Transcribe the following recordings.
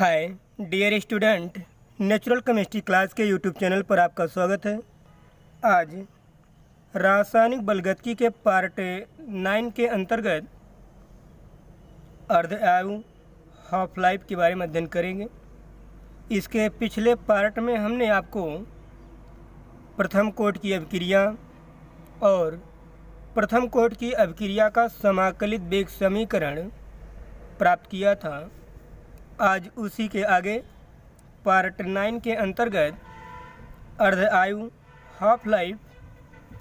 हाय dear student, natural chemistry class के YouTube channel पर आपका स्वागत है। आज रासायनिक बलगतिकी के पार्ट 9 के अंतर्गत अर्धआयु हाफ लाइफ के बारे में अध्ययन करेंगे। इसके पिछले पार्ट में हमने आपको प्रथम कोटि की अभिक्रिया और प्रथम कोटि की अभिक्रिया का समाकलित वेग समीकरण प्राप्त किया था। आज उसी के आगे पार्ट 9 के अंतर्गत अर्धआयु हाफ लाइफ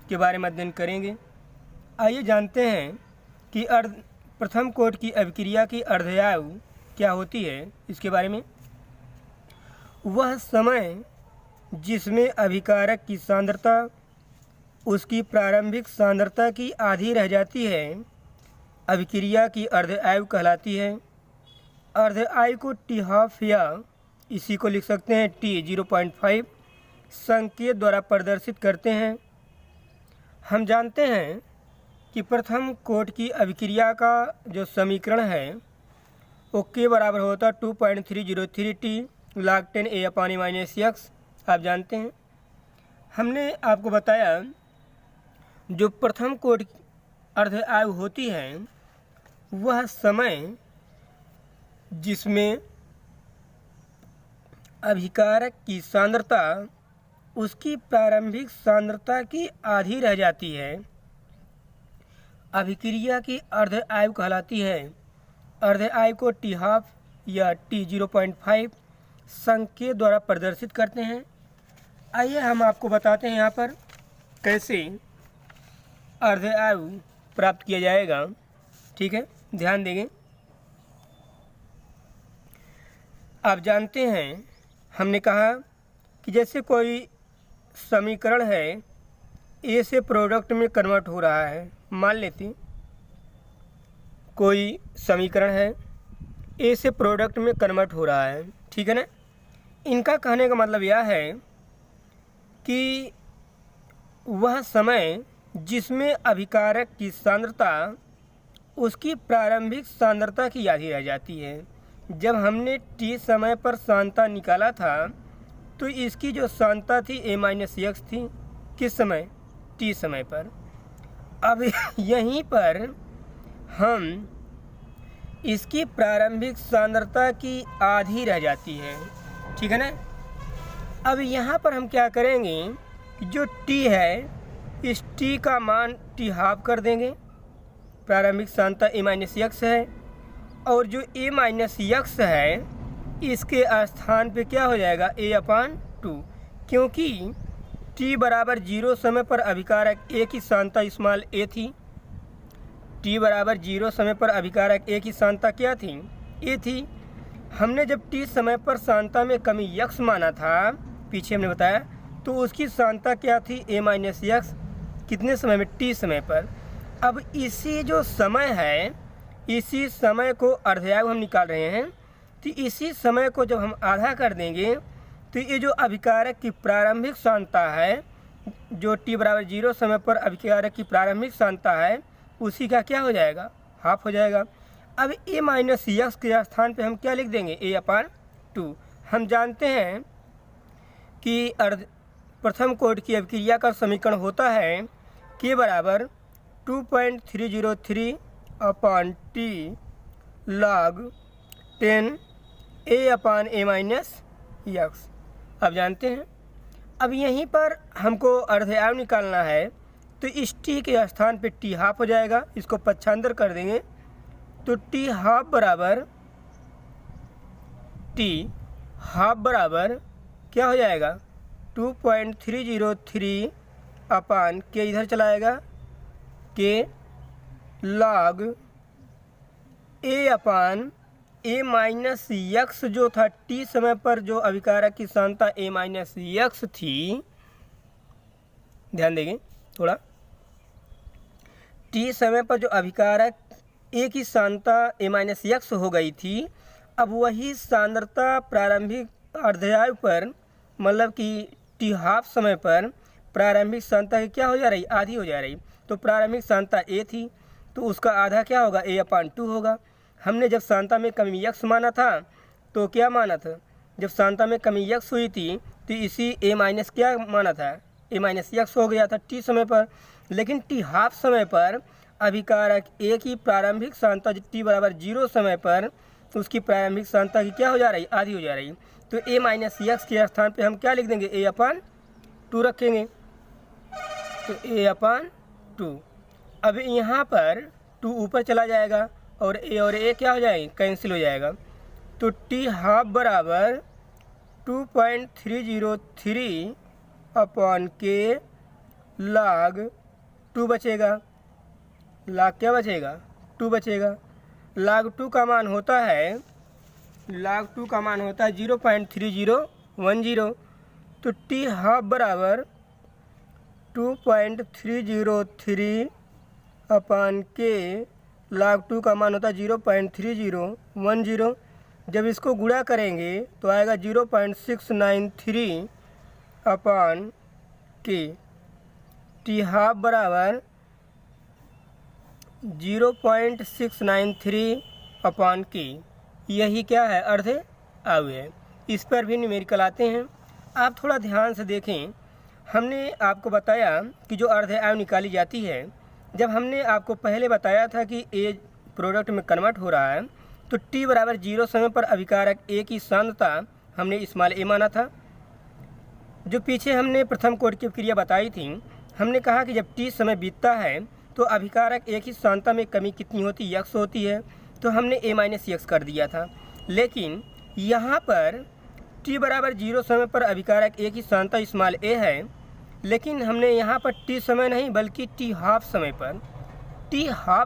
के बारे में अध्ययन करेंगे। आइए जानते हैं कि प्रथम कोटि की अभिक्रिया की अर्धआयु क्या होती है। इसके बारे में वह समय जिसमें अभिकारक की सांद्रता उसकी प्रारंभिक सांद्रता की आधी रह जाती है, अभिक्रिया की अर्धआयु कहलाती है। अर्धआयु को टी हाफ या इसी को लिख सकते हैं टी 0.5 संकेत द्वारा प्रदर्शित करते हैं। हम जानते हैं कि प्रथम कोटि की अभिक्रिया का जो समीकरण है वो के बराबर होता है 2.303 टी log 10 A/(-x)। आप जानते हैं, हमने आपको बताया जो प्रथम कोटि अर्धआयु होती है वह समय जिसमें अभिकारक की सांद्रता उसकी प्रारंभिक सांद्रता की आधी रह जाती है, अभिक्रिया की अर्धआयु कहलाती है। अर्धआयु को टी हाफ या टी 0.5 संकेत द्वारा प्रदर्शित करते हैं। आइए हम आपको बताते हैं यहाँ पर कैसे अर्धआयु प्राप्त किया जाएगा। ठीक है, ध्यान देंगे। आप जानते हैं, हमने कहा कि जैसे कोई समीकरण है ए से प्रोडक्ट में कन्वर्ट हो रहा है। मान लेते कोई समीकरण है ए से प्रोडक्ट में कन्वर्ट हो रहा है, ठीक है ना। इनका कहने का मतलब यह है कि वह समय जिसमें अभिकारक की सांद्रता उसकी प्रारंभिक सांद्रता की आधी रह जाती है। जब हमने टी समय पर सांद्रता निकाला था तो इसकी जो सांद्रता थी A-x थी। किस समय? टी समय पर। अब यहीं पर हम इसकी प्रारंभिक सांद्रता की आधी रह जाती है, ठीक है ना। अब यहाँ पर हम क्या करेंगे, जो टी है इस टी का मान टी हाफ कर देंगे। प्रारंभिक सांद्रता A-x है और जो A-x है इसके स्थान पे क्या हो जाएगा A/2, क्योंकि t बराबर 0 समय पर अभिकारक A की सांद्रता स्मॉल a थी। t बराबर 0 समय पर अभिकारक A की सांद्रता क्या थी? a थी। हमने जब t समय पर सांद्रता में कमी x माना था, पीछे हमने बताया, तो उसकी सांद्रता क्या थी A-x। कितने समय में? t समय पर। अब इसी जो समय है इसी समय को अर्धआयु हम निकाल रहे हैं, तो इसी समय को जब हम आधा कर देंगे तो ये जो अभिकारक की प्रारंभिक सांद्रता है, जो t बराबर 0 समय पर अभिकारक की प्रारंभिक सांद्रता है, उसी का क्या हो जाएगा? हाफ हो जाएगा। अब A-x के स्थान पे हम क्या लिख देंगे? A/2। हम जानते हैं कि प्रथम कोटि की अभिक्रिया का समीकरण होता है के बराबर 2.303 टी log 10 A/(-x)। अब जानते हैं, अब यहीं पर हमको अर्धआयु निकालना है, तो इस टी के स्थान पे टी हाफ हो जाएगा। इसको पक्षांतर कर देंगे तो टी हाफ बराबर क्या हो जाएगा? 2.303 के इधर चलाएगा के log A/(-x) जो था टी समय पर जो अभिकारक की सांद्रता A-x थी। ध्यान देंगे थोड़ा, टी समय पर जो अभिकारक A की सांद्रता A-x हो गई थी, अब वही सांद्रता प्रारंभिक अर्धआयु पर, मतलब कि टी हाफ समय पर प्रारंभिक सांद्रता की क्या हो जा रही? आधी हो जा रही। तो प्रारंभिक सांद्रता A थी तो उसका आधा क्या होगा? A/2 होगा। हमने जब सांद्रता में कमी x माना था तो क्या माना था, जब सांता में कमी यक्स हुई थी तो इसी ए माइनस क्या माना था, ए माइनस यक्स हो गया था टी समय पर। लेकिन टी हाफ समय पर अभिकारक ए की प्रारंभिक सांता टी बराबर 0 समय पर उसकी प्रारंभिक सांता की क्या हो जा रही, आधी हो जा रही। तो ए माइनस यक्स के स्थान पे हम क्या लिख देंगे, ए अपान 2 रखेंगे। तो ए अपान 2। अब यहाँ पर 2 ऊपर चला जाएगा और ए क्या हो जाएगी, कैंसिल हो जाएगा। तो टी हाफ बराबर 2.303 अपॉन के log 2 बचेगा। log क्या बचेगा, 2 बचेगा। log 2 का मान होता है 0.3010। तो टी हाफ बराबर 2.303 अपॉन के log 2 का मान होता है 0.3010। जब इसको गुणा करेंगे तो आएगा 0.693 अपॉन के। टी हाफ बराबर 0.693 अपॉन के, यही क्या है, अर्ध आयु है। इस पर भी न्यूमेरिकल आते हैं, आप थोड़ा ध्यान से देखें। हमने आपको बताया कि जो अर्ध आयु निकाली जाती है, जब हमने आपको पहले बताया था कि ए प्रोडक्ट में कन्वर्ट हो रहा है तो टी बराबर 0 समय पर अभिकारक ए की सांद्रता हमने स्मॉल ए माना था। जो पीछे हमने प्रथम कोड की क्रिया बताई थी, हमने कहा कि जब टी समय बीतता है तो अभिकारक ए की सांद्रता में कमी कितनी होती, यक्स होती है। तो हमने ए माइनस यक्स कर दिया था। लेकिन यहाँ पर टी बराबर 0 समय पर अभिकारक ए की सांद्रता स्मॉल ए है, लेकिन हमने यहाँ पर टी समय नहीं बल्कि टी हाफ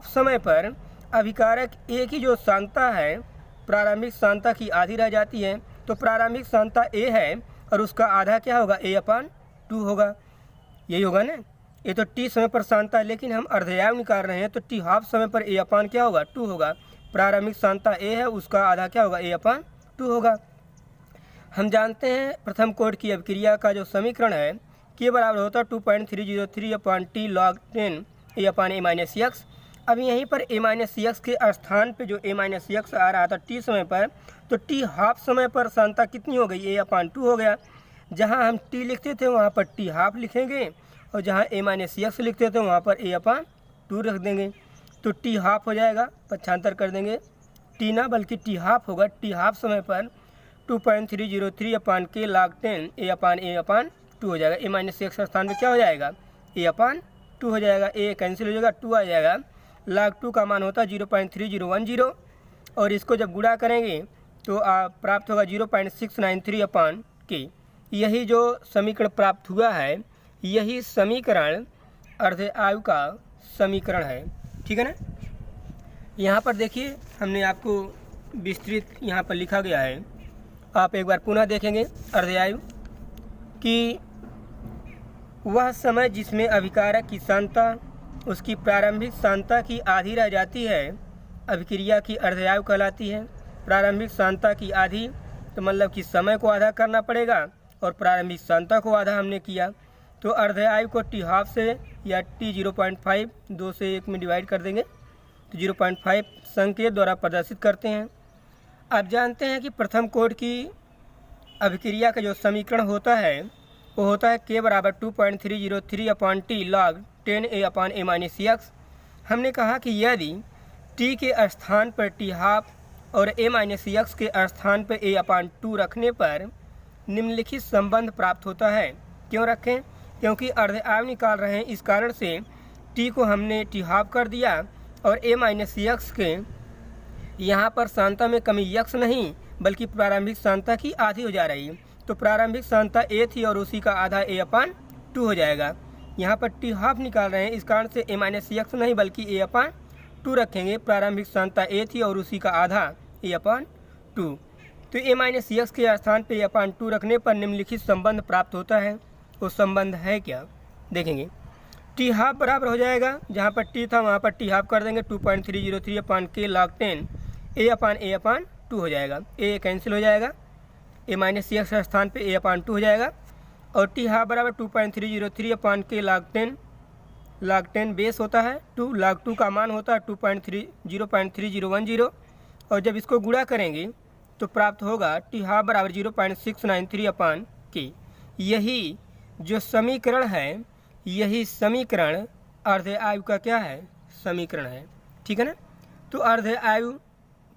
समय पर अभिकारक ए की जो सांद्रता है प्रारंभिक सांद्रता की आधी रह जाती है। तो प्रारंभिक सांद्रता ए है और उसका आधा क्या होगा, ए अपान 2 होगा। यही होगा ना, ये तो टी समय पर सांद्रता है, लेकिन हम अर्धयायु निकाल रहे हैं तो टी हाफ समय पर ए अपान क्या होगा, 2 होगा। प्रारंभिक सांद्रता ए है, उसका आधा क्या होगा, ए अपान 2 होगा। हम जानते हैं प्रथम कोड की अभिक्रिया का जो समीकरण है के बराबर होता है 2.303 अपॉन टी log 10 ए अपान ए माइनस यक्स। अब यहीं पर ए माइनस यक्स के स्थान पे जो ए माइनस यक्स आ रहा था टी समय पर, तो टी हाफ समय पर सांद्रता कितनी हो गई, ए अपान 2 हो गया। जहां हम टी लिखते थे वहां पर टी हाफ लिखेंगे और जहां ए माइनस यक्स लिखते थे वहां पर ए अपान 2 रख देंगे। तो टी हाफ हो जाएगा, पक्षांतर कर देंगे, टी ना बल्कि टी हाफ होगा। टी हाफ समय पर 2.303 अपॉन के log 10 ए अपान 2 हो जाएगा। ए माइनस यक्स स्थान में क्या हो जाएगा, ए अपान 2 हो जाएगा। ए कैंसिल हो जाएगा, 2 आ जाएगा। log 2 का मान होता है 0.3010 और इसको जब गुणा करेंगे तो प्राप्त होगा 0.693 अपॉन के। यही जो समीकरण प्राप्त हुआ है, यही समीकरण अर्ध आयु का समीकरण है। ठीक है ना। यहाँ पर देखिए हमने आपको विस्तृत यहाँ पर लिखा गया है, आप एक बार पुनः देखेंगे अर्ध आयु कि वह समय जिसमें अभिकारक की सांद्रता उसकी प्रारंभिक सांद्रता की आधी रह जाती है अभिक्रिया की अर्धआयु कहलाती है। प्रारंभिक सांद्रता की आधी तो मतलब कि समय को आधा करना पड़ेगा और प्रारंभिक सांद्रता को आधा हमने किया। तो अर्धआयु को टी हाफ से या टी 0.5 2 से 1 में डिवाइड कर देंगे तो 0.5 संकेत द्वारा प्रदर्शित करते हैं। आप जानते हैं कि प्रथम कोड की अभिक्रिया का जो समीकरण होता है वो होता है के बराबर 2.303 अपॉन टी log 10 ए अपॉन ए माइनस यक्स। हमने कहा कि यदि टी के स्थान पर टी हाफ और ए माइनस यक्स के स्थान पर ए अपॉन 2 रखने पर निम्नलिखित संबंध प्राप्त होता है। क्यों रखें, क्योंकि अर्धआयु निकाल रहे हैं, इस कारण से टी को हमने टी हाफ कर दिया और ए माइनस यक्स के यहाँ पर सांद्रता में कमी यक्स नहीं बल्कि प्रारंभिक सांद्रता की आधी हो जा रही है। तो प्रारंभिक सांद्रता ए थी और उसी का आधा ए अपान 2 हो जाएगा। यहाँ पर टी हाफ निकाल रहे हैं, इस कारण से ए माइनस यक्स नहीं बल्कि ए अपान 2 रखेंगे। प्रारंभिक सांद्रता ए थी और उसी का आधा ए अपान 2। तो ए माइनस यक्स के स्थान पे ए अपान 2 रखने पर निम्नलिखित संबंध प्राप्त होता है। वो संबंध है क्या, देखेंगे। टी हाफ बराबर हो जाएगा, जहाँ पर टी था वहाँ पर टी हाफ कर देंगे 2.303 अपॉन के log 10 ए अपान 2 हो जाएगा। ए कैंसिल हो जाएगा, ए माइनस यक्स स्थान पे ए अपान 2 हो जाएगा और टी हाफ बराबर 2.303 अपॉन के log 10 बेस होता है 2, log 2 का मान होता है 0.3010 और जब इसको गुणा करेंगे तो प्राप्त होगा टी हाफ बराबर 0.693 अपान के। यही जो समीकरण है, यही समीकरण अर्ध आयु का क्या है, समीकरण है। ठीक है ना। तो अर्ध आयु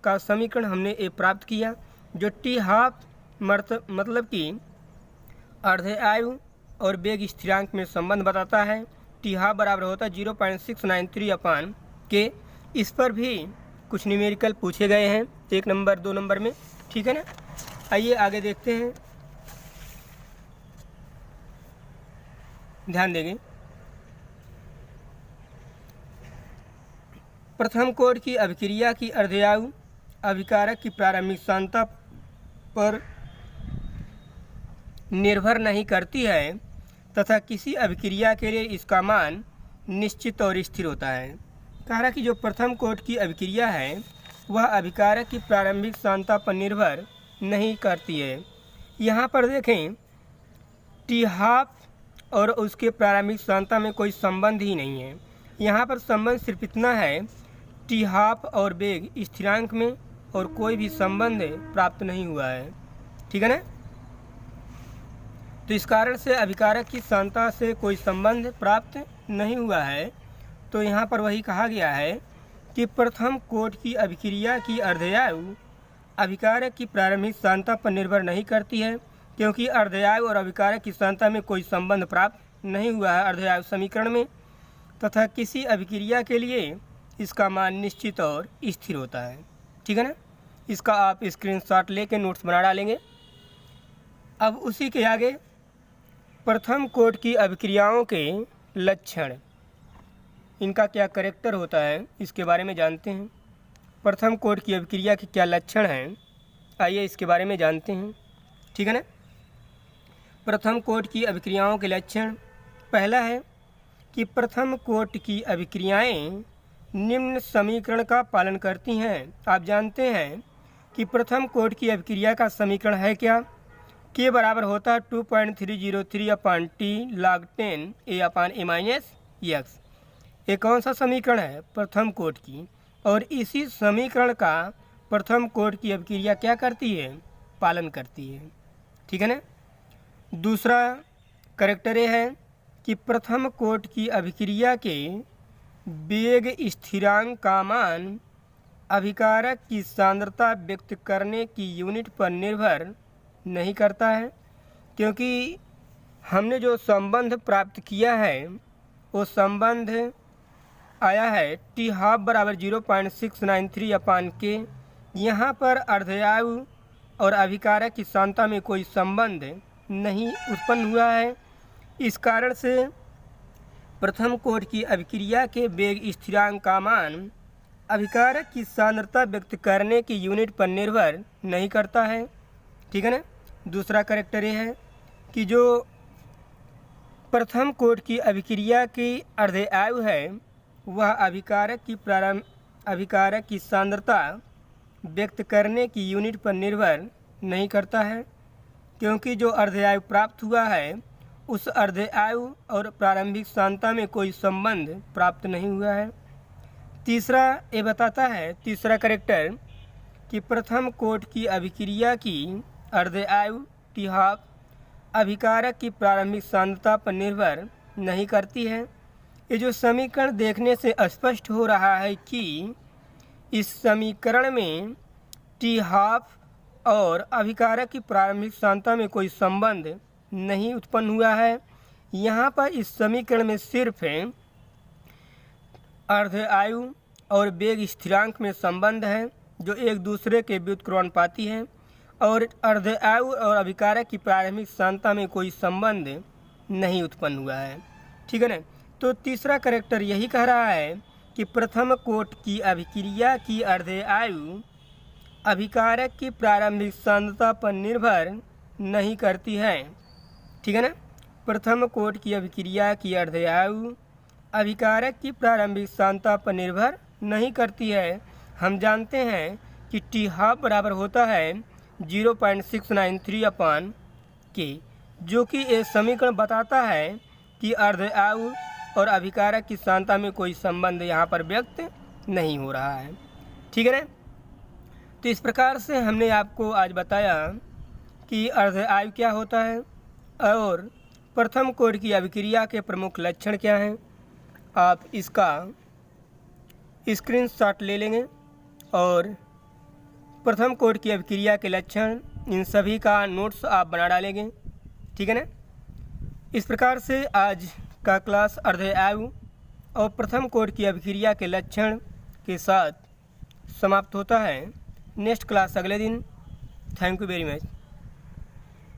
का समीकरण हमने ये प्राप्त किया, जो टी हाफ मतलब कि अर्ध आयु और वेग स्थिरांक में संबंध बताता है। टी हाफ बराबर होता है 0.693 अपान के। इस पर भी कुछ न्यूमेरिकल पूछे गए हैं 1 नंबर 2 नंबर में। ठीक है ना। आइए आगे देखते हैं, ध्यान देंगे। प्रथम कोड की अभिक्रिया की अर्धआयु अभिकारक की प्रारंभिक सांद्रता पर निर्भर नहीं करती है तथा किसी अभिक्रिया के लिए इसका मान निश्चित और स्थिर होता है। कह रहा कि जो प्रथम कोड की अभिक्रिया है वह अभिकारक की प्रारंभिक सांद्रता पर निर्भर नहीं करती है। यहाँ पर देखें, टी हाफ और उसके प्रारंभिक सांद्रता में कोई संबंध ही नहीं है। यहाँ पर संबंध सिर्फ इतना है, टी हाफ और वेग स्थिरांक में, और कोई भी संबंध प्राप्त नहीं हुआ है। ठीक है ना। तो इस कारण से अभिकारक की सांद्रता से कोई संबंध प्राप्त नहीं हुआ है। तो यहाँ पर वही कहा गया है कि प्रथम कोड की अभिक्रिया की अर्धआयु अभिकारक की प्रारंभिक सांद्रता पर निर्भर नहीं करती है, क्योंकि अर्धआयु और अभिकारक की सांद्रता में कोई संबंध प्राप्त नहीं हुआ है अर्धआयु समीकरण में, तथा किसी अभिक्रिया के लिए इसका मान निश्चित और स्थिर होता है। ठीक है ना। इसका आप स्क्रीनशॉट लेके नोट्स बना डालेंगे। अब उसी के आगे प्रथम कोड की अभिक्रियाओं के लक्षण, इनका क्या कैरेक्टर होता है, इसके बारे में जानते हैं। प्रथम कोड की अभिक्रिया के क्या लक्षण हैं, आइए इसके बारे में जानते हैं। ठीक है ना। प्रथम कोड की अभिक्रियाओं के लक्षण, पहला है कि प्रथम कोड की अभिक्रियाएं निम्न समीकरण का पालन करती हैं। आप जानते हैं कि प्रथम कोड की अभिक्रिया का समीकरण है क्या, के बराबर होता है 2.303 अपान टी log 10 ए अपान ए माइनस एक्स। ये कौन सा समीकरण है, प्रथम कोड की, और इसी समीकरण का प्रथम कोड की अभिक्रिया क्या करती है, पालन करती है। ठीक है ना। दूसरा कैरेक्टर ये है कि प्रथम कोड की अभिक्रिया के वेग स्थिरांक का मान अभिकारक की सांद्रता व्यक्त करने की यूनिट पर निर्भर नहीं करता है, क्योंकि हमने जो संबंध प्राप्त किया है वो संबंध आया है टी हाफ बराबर 0.693 अपान के। यहाँ पर अर्धआयु और अभिकारक की सांद्रता में कोई संबंध नहीं उत्पन्न हुआ है। इस कारण से प्रथम कोड की अभिक्रिया के वेग स्थिरांक का मान अभिकारक की सांद्रता व्यक्त करने की यूनिट पर निर्भर नहीं करता है। ठीक है ना। दूसरा कैरेक्टर ये है कि जो प्रथम कोड की अभिक्रिया की अर्धआयु है वह अभिकारक की सांद्रता व्यक्त करने की यूनिट पर निर्भर नहीं करता है, क्योंकि जो अर्धआयु प्राप्त हुआ है उस अर्धआयु और प्रारंभिक सांद्रता में कोई संबंध प्राप्त नहीं हुआ है। तीसरा ये बताता है, तीसरा कैरेक्टर, कि प्रथम कोड की अभिक्रिया की अर्धआयु टी हाफ अभिकारक की प्रारंभिक सांद्रता पर निर्भर नहीं करती है। ये जो समीकरण देखने से स्पष्ट हो रहा है कि इस समीकरण में टी हाफ और अभिकारक की प्रारंभिक सांद्रता में कोई संबंध नहीं उत्पन्न हुआ है। यहाँ पर इस समीकरण में सिर्फ अर्धआयु और वेग स्थिरांक में संबंध है जो एक दूसरे के व्युत्क्रमानुपाती हैं, और अर्धआयु और अभिकारक की प्रारंभिक सांद्रता में कोई संबंध नहीं उत्पन्न हुआ है। ठीक है ना। तो तीसरा कैरेक्टर यही कह रहा है कि प्रथम कोड की अभिक्रिया की अर्धआयु अभिकारक की प्रारंभिक सांद्रता पर निर्भर नहीं करती है। ठीक है ना। प्रथम कोड की अभिक्रिया की अर्धआयु अभिकारक की प्रारंभिक सांद्रता पर निर्भर नहीं करती है। हम जानते हैं कि टी हाफ बराबर होता है 0.693 अपान के, जो कि ये समीकरण बताता है कि अर्धआयु और अभिकारक की सांद्रता में कोई संबंध यहाँ पर व्यक्त नहीं हो रहा है। ठीक है ना। तो इस प्रकार से हमने आपको आज बताया कि अर्ध आयु क्या होता है और प्रथम कोड की अभिक्रिया के प्रमुख लक्षण क्या हैं। आप इसका स्क्रीनशॉट ले लेंगे और प्रथम कोड की अभिक्रिया के लक्षण इन सभी का नोट्स आप बना डालेंगे, ठीक है ना। इस प्रकार से आज का क्लास अर्ध आयु और प्रथम कोड की अभिक्रिया के लक्षण के साथ समाप्त होता है। नेक्स्ट क्लास अगले दिन। Thank you very much.